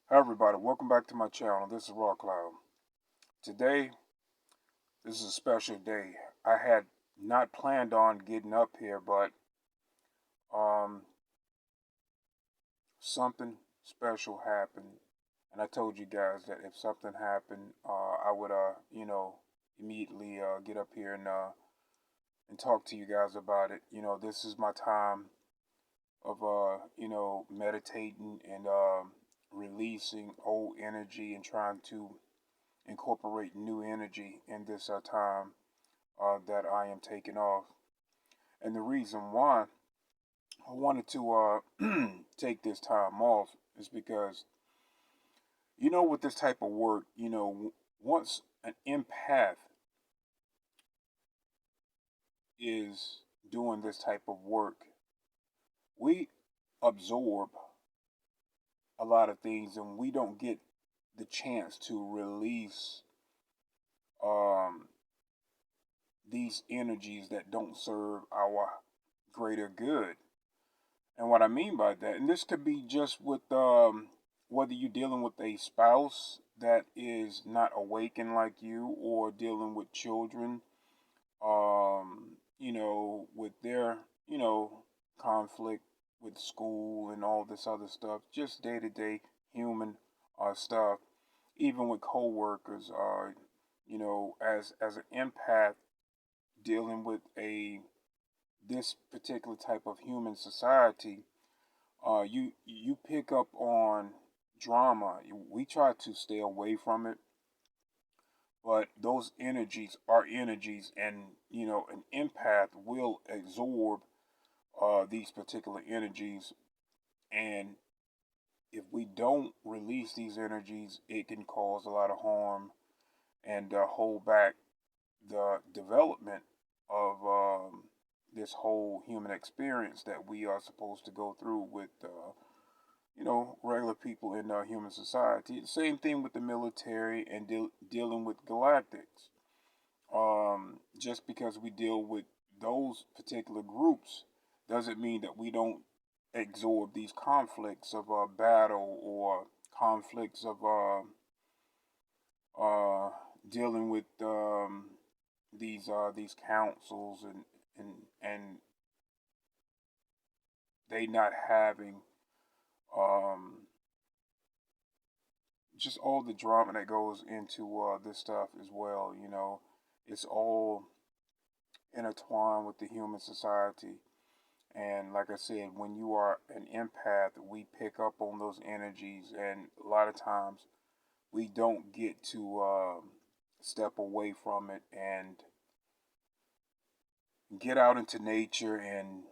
Hi everybody, welcome back to my channel. This is Raw Cloud. Today, this is a special day. I had not planned on getting up here, but um, something special happened, and I told you guys that if something happened, I would, immediately get up here and talk to you guys about it. This is my time of, meditating and releasing old energy and trying to incorporate new energy in this time that I am taking off. And the reason why I wanted to take this time off is because, with this type of work, once an empath is doing this type of work, we absorb a lot of things and we don't get the chance to release um, these energies that don't serve our greater good. And what I mean by that, and this could be just with whether you're dealing with a spouse that is not awakened like you, or dealing with children, with their, conflict with school and all this other stuff, just day to day human stuff, even with coworkers, as an empath dealing with a this particular type of human society, you pick up on drama. We try to stay away from it, but those energies are energies, and an empath will absorb these particular energies, and if we don't release these energies, it can cause a lot of harm and hold back the development of this whole human experience that we are supposed to go through with, regular people in human society. The same thing with the military and dealing with galactics. Just because we deal with those particular groups doesn't mean that we don't absorb these conflicts of battle, or conflicts of uh, dealing with these councils, and they not having um, just all the drama that goes into this stuff as well. It's all intertwined with the human society. And like I said, when you are an empath, we pick up on those energies, and a lot of times we don't get to step away from it and get out into nature and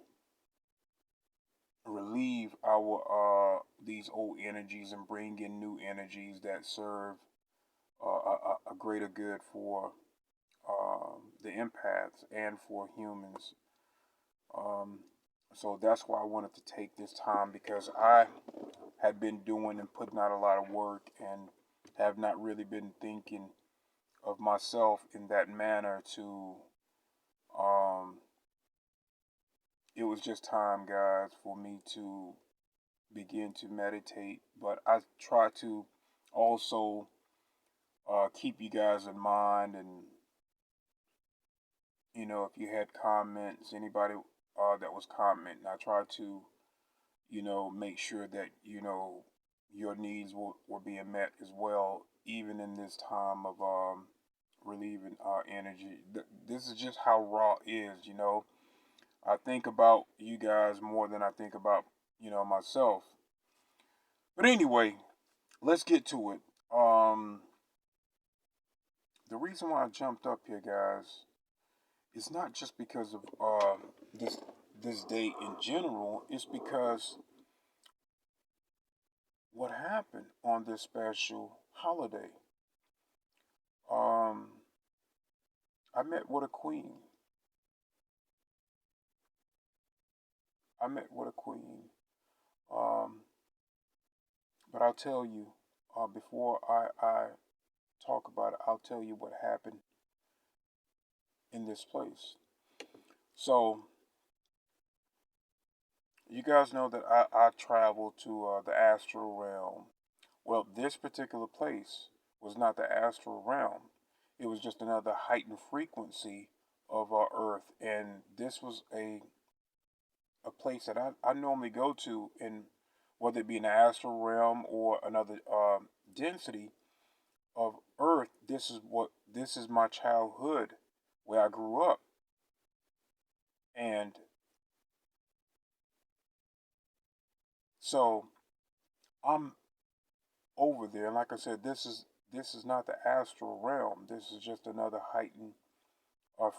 relieve our these old energies and bring in new energies that serve a greater good for the empaths and for humans. Um, so that's why I wanted to take this time, because I had been doing and putting out a lot of work and have not really been thinking of myself in that manner to um, it was just time, guys, for me to begin to meditate. But I try to also keep you guys in mind, and if you had comments, anybody that was commenting, I try to make sure that your needs were being met as well, even in this time of relieving our energy. This is just how Raw is. I think about you guys more than I think about myself. But anyway, let's get to it. The reason why I jumped up here, guys, is not just because of this this day in general. It's because what happened on this special holiday. Um, I met with a queen. I met with a queen. Um, but I'll tell you, before I talk about it, I'll tell you what happened in this place. So, you guys know that I travel to the astral realm Well, this particular place was not the astral realm. It was just another heightened frequency of our Earth, and this was a place that I normally go to, and whether it be in the astral realm or another density of Earth, this is my childhood where I grew up, and so I'm over there. And like I said, this is not the astral realm. This is just another heightened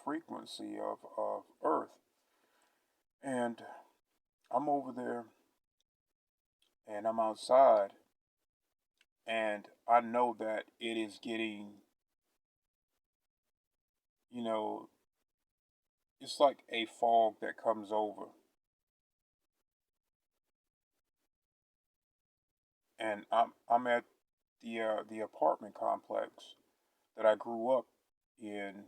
frequency of Earth, and I'm over there, and I'm outside, and I know that it is getting, you know, it's like a fog that comes over, and I'm at the apartment complex that I grew up in,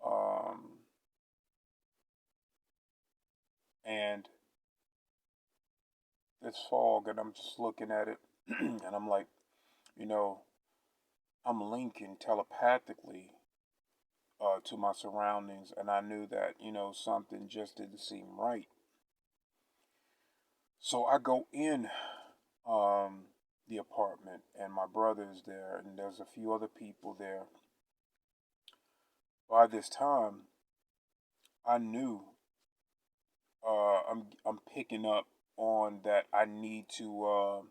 um, and this fog, and I'm just looking at it, and I'm like, you know, I'm linking telepathically to my surroundings, and I knew that something just didn't seem right. So I go in um, the apartment, and my brother is there, and there's a few other people there. By this time, I knew I'm picking up on that I need to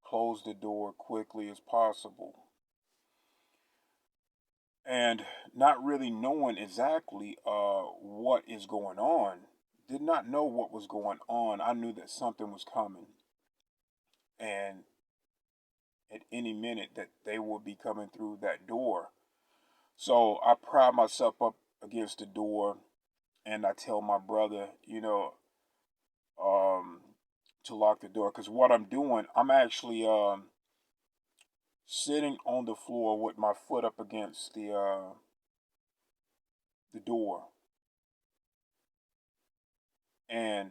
close the door quickly as possible, and not really knowing exactly what is going on. Did not know what was going on. I knew that something was coming, and at any minute that they would be coming through that door. So I pry myself up against the door, and I tell my brother, um, to lock the door. Because what I'm doing, I'm actually sitting on the floor with my foot up against the door, and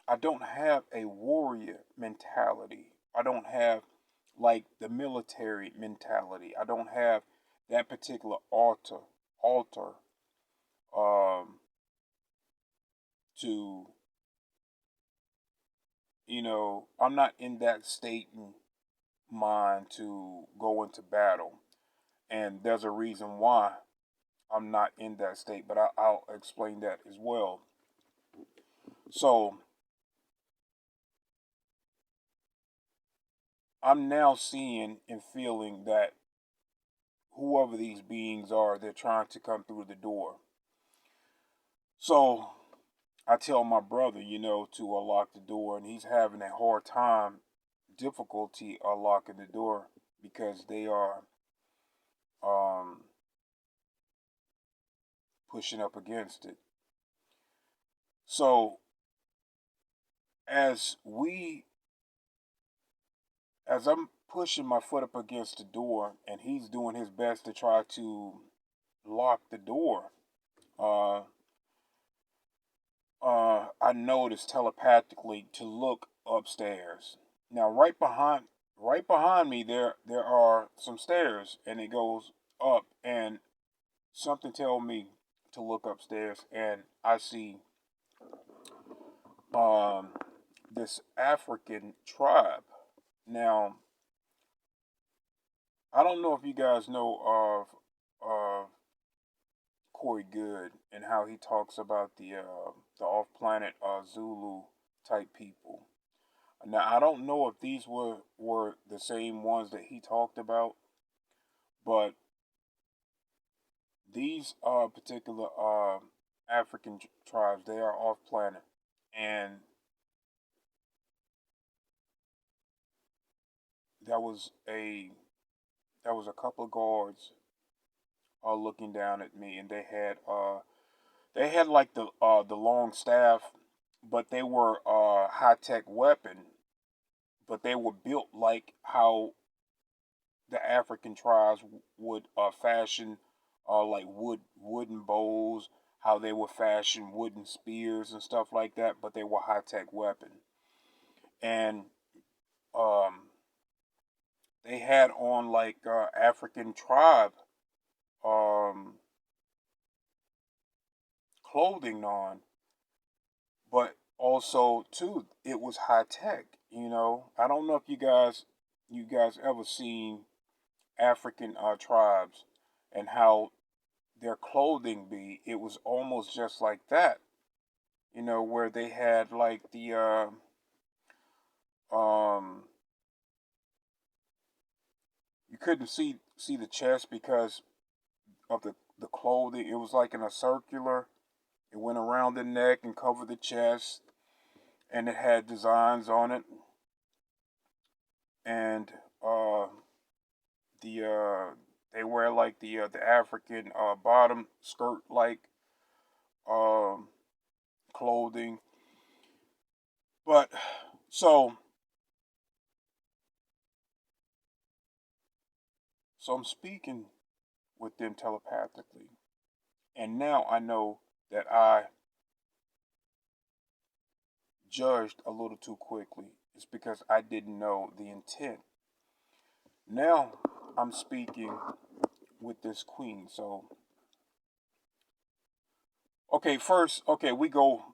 I don't have a warrior mentality. I don't have like the military mentality. I don't have that particular altar um to I'm not in that state and mind to go into battle. And there's a reason why I'm not in that state, but I'll explain that as well. So I'm now seeing and feeling that whoever these beings are, they're trying to come through the door. So I tell my brother, to unlock the door, and he's having a hard time, difficulty unlocking the door because they are um, pushing up against it. So as we, as I'm pushing my foot up against the door, and he's doing his best to try to lock the door, uh, I noticed telepathically to look upstairs. Now, right behind me, there are some stairs, and it goes up, and something tell me to look upstairs, and I see um this African tribe. Now, I don't know if you guys know of Corey Good and how he talks about the off planet Zulu type people. Now, I don't know if these were the same ones that he talked about, but these particular African tribes, they are off planet, and there was a there was a couple of guards looking down at me, and they had like the long staff, but they were high tech weapon, but they were built like how the African tribes would fashion like wooden bows, how they would fashion wooden spears and stuff like that, but they were high tech weapon. And um, had on like African tribe um, clothing on, but also too it was high tech. I don't know if you guys ever seen African tribes and how their clothing be. It was almost just like that. Where they had like the um you couldn't see the chest because of the clothing. It was like in a circular. It went around the neck and covered the chest, and it had designs on it. And the they wear like the African bottom skirt like um, clothing. But so I'm speaking with them telepathically, and now I know that I judged a little too quickly. It's because I didn't know the intent. Now I'm speaking with this queen. So okay, first, okay, we go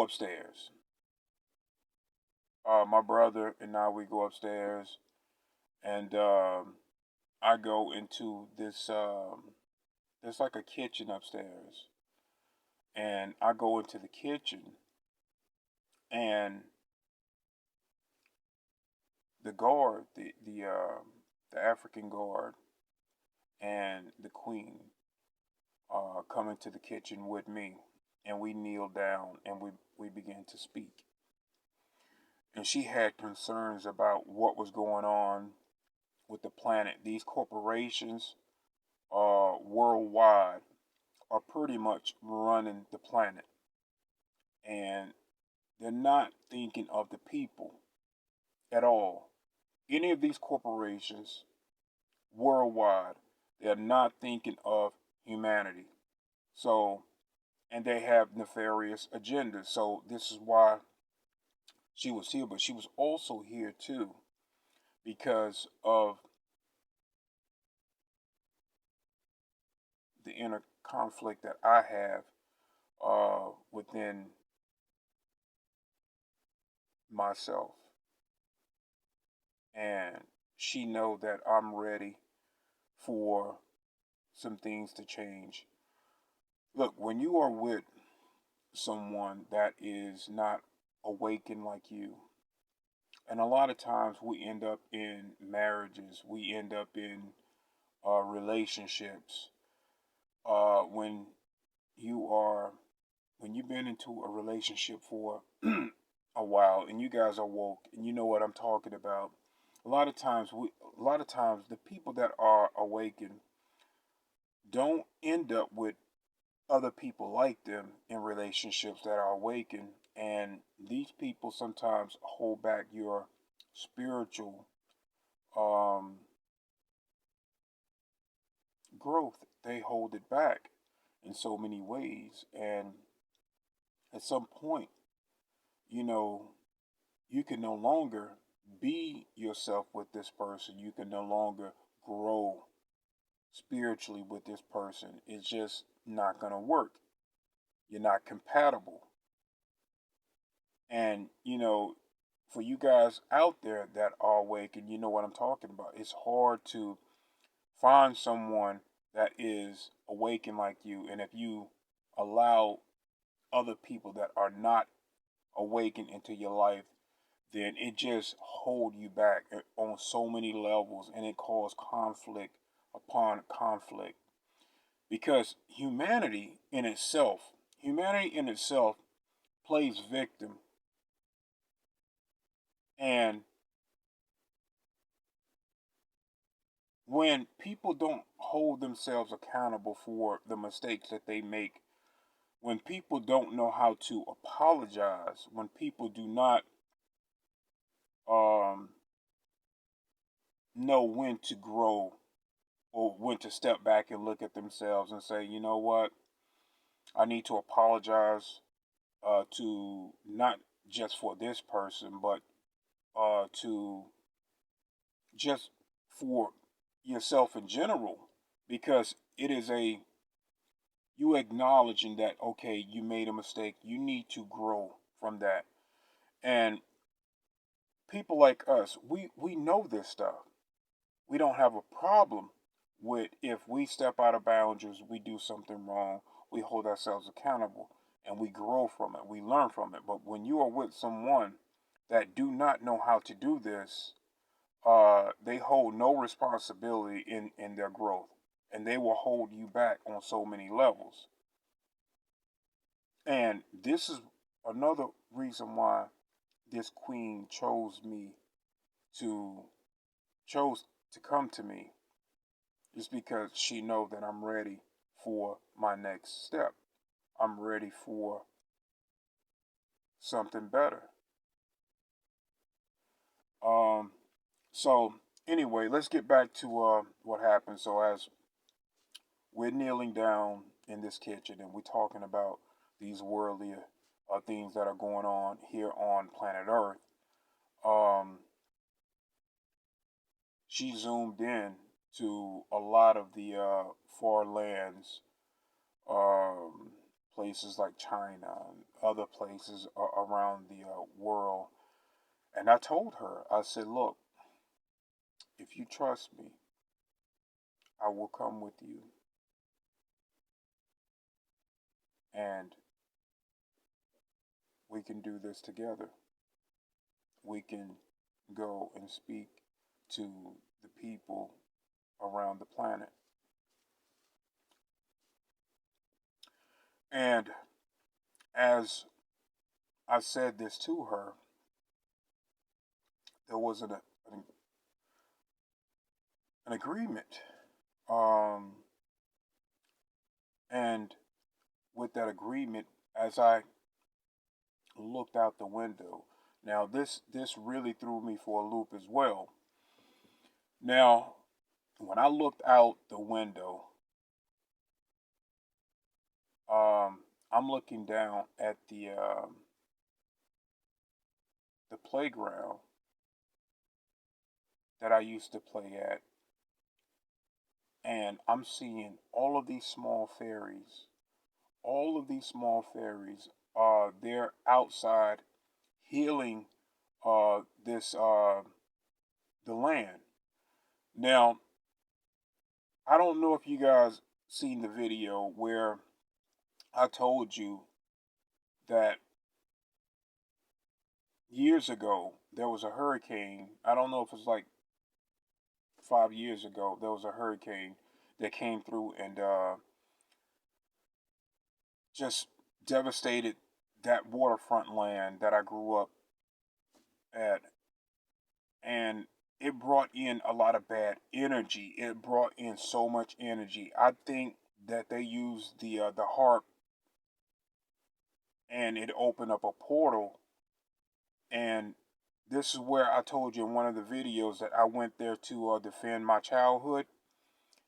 upstairs. My brother and I, we go upstairs, and I go into this. There's like a kitchen upstairs, and I go into the kitchen, and the guard, the African guard, and the queen come into the kitchen with me, and we kneel down and we begin to speak. And she had concerns about what was going on with the planet. These corporations worldwide are pretty much running the planet, and they're not thinking of the people at all. Any of these corporations worldwide, they're not thinking of humanity. So, and they have nefarious agendas. So, this is why she was here, but she was also here too because of the inner conflict that I have within myself, and she know that I'm ready for some things to change. Look, when you are with someone that is not awakened like you, and a lot of times we end up in marriages, we end up in relationships. When you are when you've been into a relationship for a while and you guys are woke and you know what I'm talking about. A lot of times the people that are awakened don't end up with other people like them in relationships that are awakened, and these people sometimes hold back your spiritual um, growth. They hold it back in so many ways, and at some point, you know, you can no longer be yourself with this person. You can no longer grow spiritually with this person. It's just not going to work. You're not compatible. And, for you guys out there that are awake and you know what I'm talking about, it's hard to find someone that is awakened like you. And if you allow other people that are not awakened into your life, then it just hold you back on so many levels, and it causes conflict upon conflict. Because humanity in itself plays victim, and when people don't hold themselves accountable for the mistakes that they make, when people don't know how to apologize, when people do not um, know when to grow or when to step back and look at themselves and say, you know what, I need to apologize to not just for this person, but to just for yourself in general, because it is a you acknowledging that, okay, you made a mistake, you need to grow from that. And people like us, we know this stuff. We don't have a problem with if we step out of boundaries, we do something wrong, we hold ourselves accountable and we grow from it, we learn from it. But when you are with someone that do not know how to do this, they hold no responsibility in their growth, and they will hold you back on so many levels. And this is another reason why this queen to chose to come to me, is because she know that I'm ready for my next step. I'm ready for something better. Um, so anyway, let's get back to what happened. So as we're kneeling down in this kitchen and we're talking about these worldly things that are going on here on planet Earth, um, she zoomed in to a lot of the far lands, um, places like China and other places around the world. And I told her, I said, look, if you trust me, I will come with you and we can do this together. We can go and speak to the people around the planet. And as I said this to her, there was an agreement. Um, and with that agreement, as I looked out the window, now this really threw me for a loop as well. Now, when I looked out the window, I'm looking down at the playground that I used to play at, and I'm seeing all of these small fairies. All of these small fairies, they're outside healing this the land. Now, I don't know if you guys seen the video where I told you that years ago there was a hurricane. I don't know if it's like 5 years ago. There was a hurricane that came through and just devastated that waterfront land that I grew up at, and it brought in a lot of bad energy. It brought in so much energy. I think that they used the harp, and it opened up a portal. And this is where I told you in one of the videos that I went there to defend my childhood.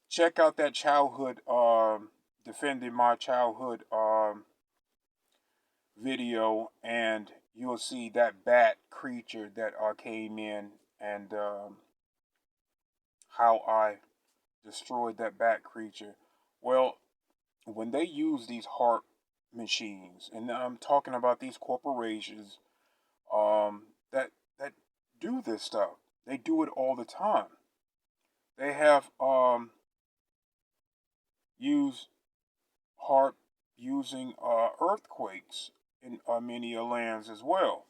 Check out that childhood, defending my childhood video, and you'll see that bat creature that came in, and how I destroyed that bat creature. Well, when they use these heart machines, and I'm talking about these corporations that do this stuff, they do it all the time. They have used heart using earthquakes in many lands as well.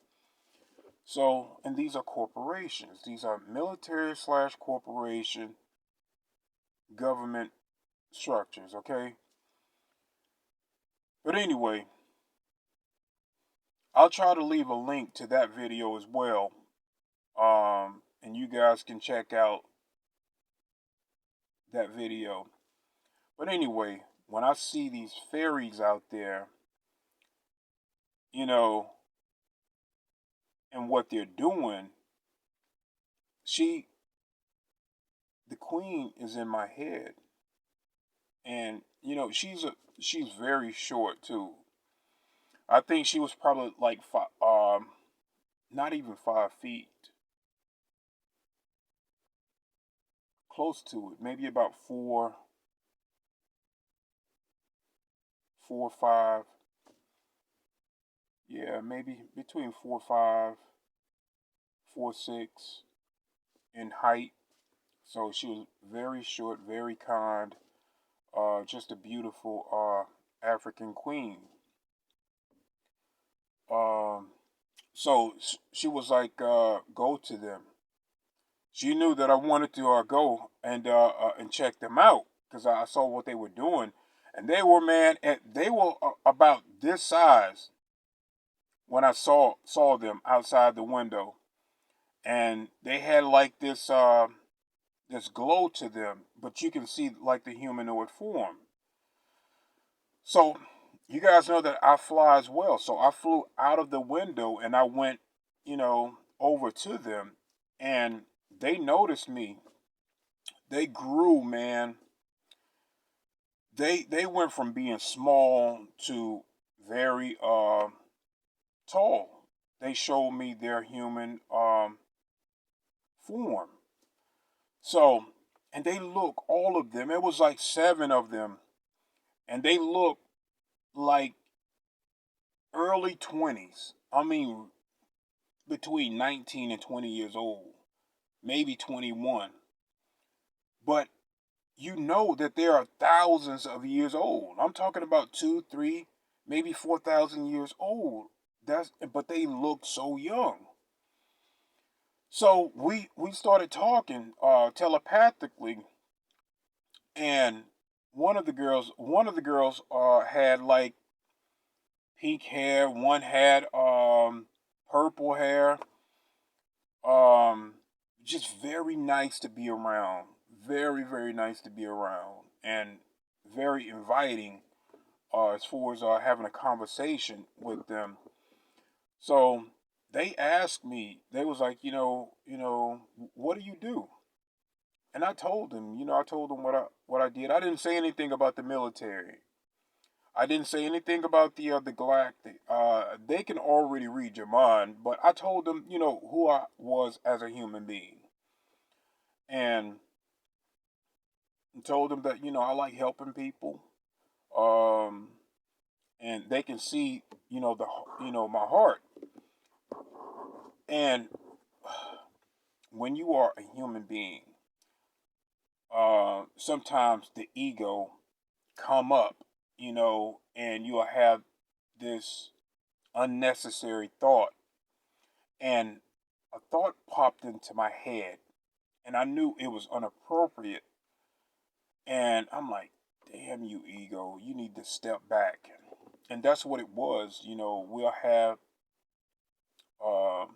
So, and these are corporations. These are military slash corporation government structures. Okay. But anyway, I'll try to leave a link to that video as well. And you guys can check out that video. But anyway, when I see these fairies out there, you know, and what they're doing, she, the queen, is in my head, and she's very short too. I think she was probably like not even 5 feet. close to it, maybe about 4, 5. Yeah, maybe between 4, 5, 4, 6 in height. So she was very short, very kind, just a beautiful African queen. Um, so she was like, go to them. She knew that I wanted to go and check them out because I saw what they were doing, and they were, man, they were about this size when I saw them outside the window, and they had like this glow to them, but you can see like the humanoid form. So you guys know that I fly as well. So I flew out of the window and I went, over to them, and they noticed me. They grew, man. They went from being small to very tall. They showed me their human form. So, and they look, all of them. It was like 7 of them, and they look like early 20s. I mean, between 19 and 20 years old, maybe 21. But you know that there are thousands of years old. I'm talking about 2, 3, maybe 4,000 years old. But they look so young. So we started talking telepathically, and one of the girls had like pink hair, one had purple hair, um just very nice to be around, very very nice to be around, and very inviting as far as having a conversation with them. So they asked me, they was like, what do you do? And I told them, what I did. I didn't say anything about the military. I didn't say anything about the Galactic. They can already read your mind, but I told them, who I was as a human being, and told them that I like helping people, um, and they can see, my heart. And when you are a human being, sometimes the ego come up, and you'll have this unnecessary thought, and a thought popped into my head, and I knew it was inappropriate, and I'm like, damn you ego, you need to step back. And that's what it was. We'll have um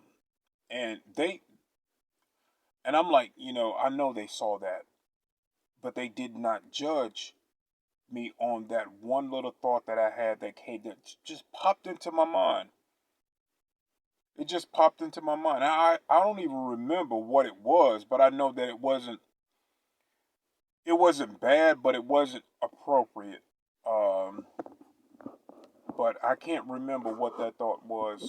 and they and I'm like, I know they saw that, but they did not judge me on that one little thought that I had that came, that just popped into my mind. It just popped into my mind. I don't even remember what it was, but I know that it wasn't bad, but it wasn't appropriate. Um, but I can't remember what that thought was.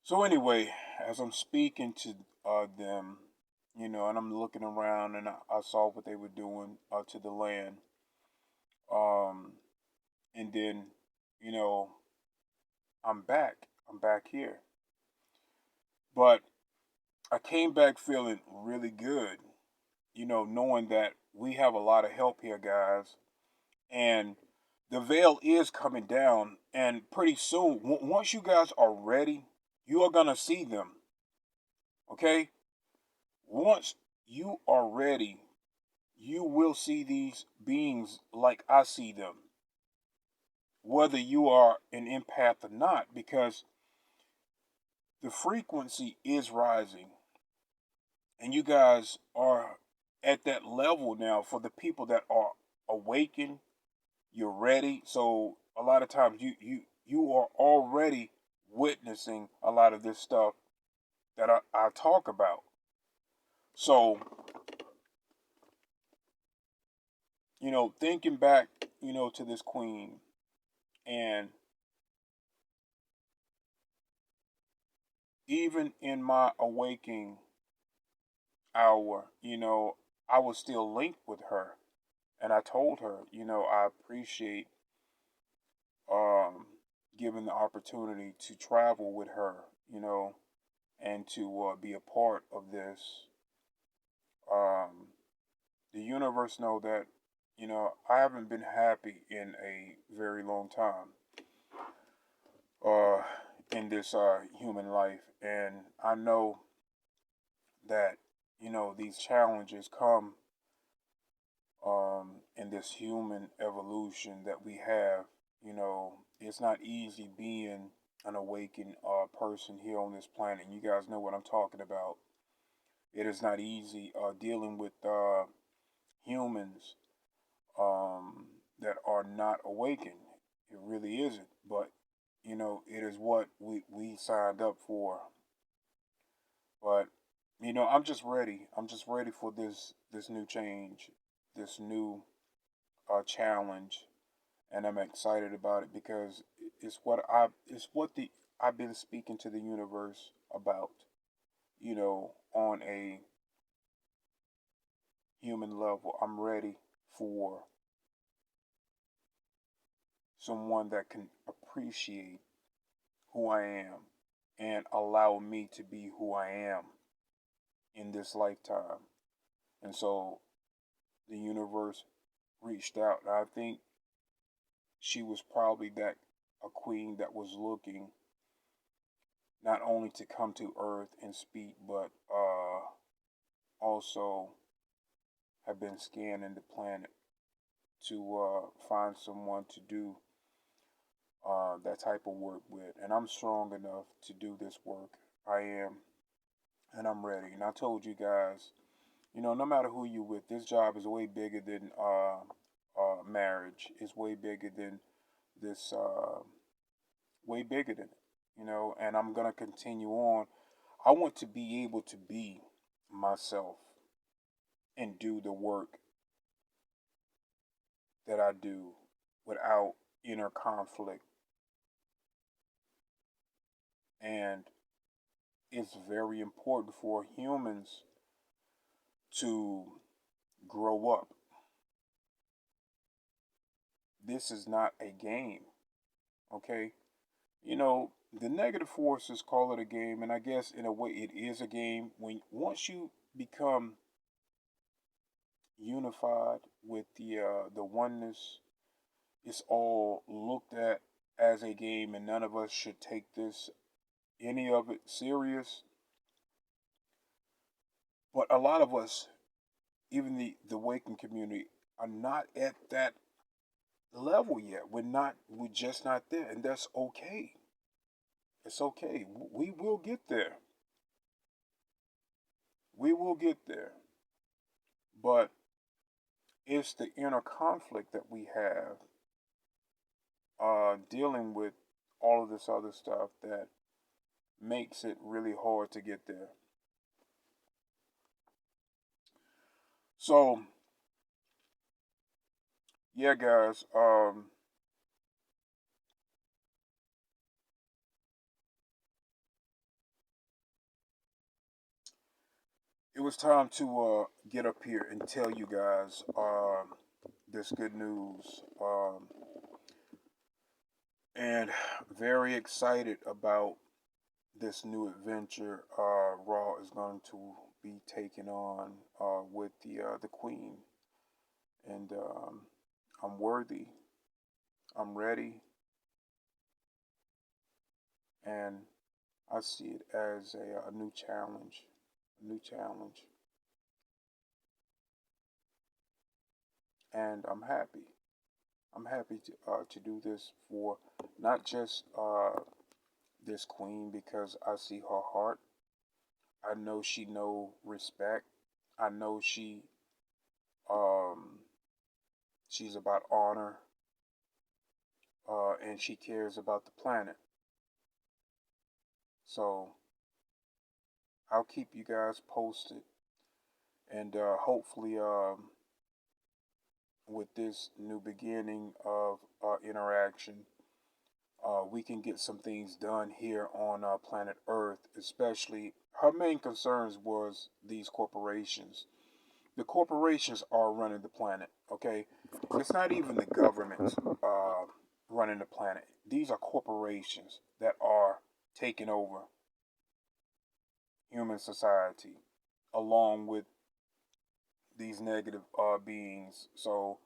So anyway, as I'm speaking to them, and I'm looking around, and I saw what they were doing to the land. Um, and then, you know, I'm back. I'm back here. But I came back feeling really good, knowing that we have a lot of help here, guys. And the veil is coming down. And pretty soon, once you guys are ready, you are going to see them. Okay? Once you are ready, you will see these beings like I see them, whether you are an empath or not, because the frequency is rising. And you guys are at that level now. For the people that are awakened, you're ready. So a lot of times you are already witnessing a lot of this stuff that I talk about. So, thinking back, to this queen, and even in my awakening, I was still linked with her, and I told her, I appreciate um, given the opportunity to travel with her, and to be a part of this. Um, the universe know that, I haven't been happy in a very long time uh, in this human life, and I know that, these challenges come in this human evolution that we have. It's not easy being an awakened person here on this planet. And you guys know what I'm talking about. It is not easy dealing with humans that are not awakened. It really isn't. But, it is what we signed up for. But, I'm just ready. I'm just ready for this new change, this new challenge, and I'm excited about it because it's what the I've been speaking to the universe about, on a human level. I'm ready for someone that can appreciate who I am and allow me to be who I am in this lifetime. And so the universe reached out. And I think she was probably that a queen that was looking not only to come to Earth and speak, but also have been scanning the planet to find someone to do that type of work with. And I'm strong enough to do this work. I am, and I'm ready. And I told you guys, no matter who you with, this job is way bigger than marriage. It's way bigger than this. Way bigger than it. And I'm gonna continue on. I want to be able to be myself and do the work that I do without inner conflict. And it's very important for humans to grow up. This is not a game, okay? The negative forces call it a game, and I guess in a way it is a game. When once you become unified with the oneness, it's all looked at as a game, and none of us should take this any of it serious. But a lot of us, even the waking community, are not at that level yet. We're just not there, and that's okay. It's okay. We will get there. We will get there. But it's the inner conflict that we have dealing with all of this other stuff that makes it really hard to get there. So, yeah, guys, it was time to get up here and tell you guys this good news. And very excited about this new adventure Raw is going to be taking on with the Queen. And I'm worthy. I'm ready. And I see it as a new challenge. A new challenge. And I'm happy. I'm happy to do this for not just this queen because I see her heart. I know she know respect. I know um, she's about honor, and she cares about the planet. So I'll keep you guys posted, and hopefully, with this new beginning of interaction, we can get some things done here on planet Earth, especially her main concerns was these corporations. The corporations are running the planet, okay? It's not even the government running the planet. These are corporations that are taking over human society along with these negative beings. So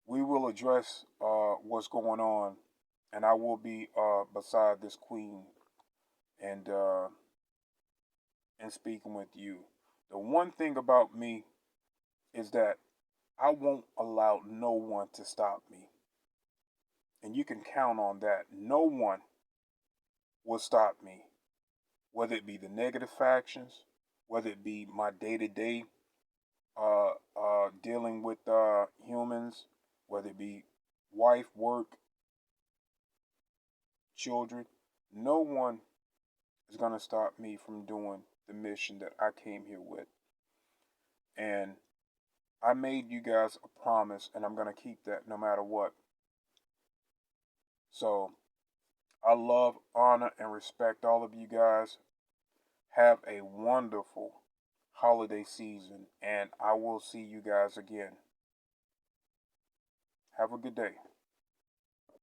we will address what's going on, and I will be beside this queen and speaking with you. The one thing about me is that I won't allow no one to stop me. And you can count on that. No one will stop me, whether it be the negative factions, whether it be my day to day dealing with humans, whether it be wife, work, children. No one is going to stop me from doing the mission that I came here with. And I made you guys a promise, and I'm going to keep that no matter what. So I love, honor, and respect all of you guys. Have a wonderful holiday season, and I will see you guys again. Have a good day.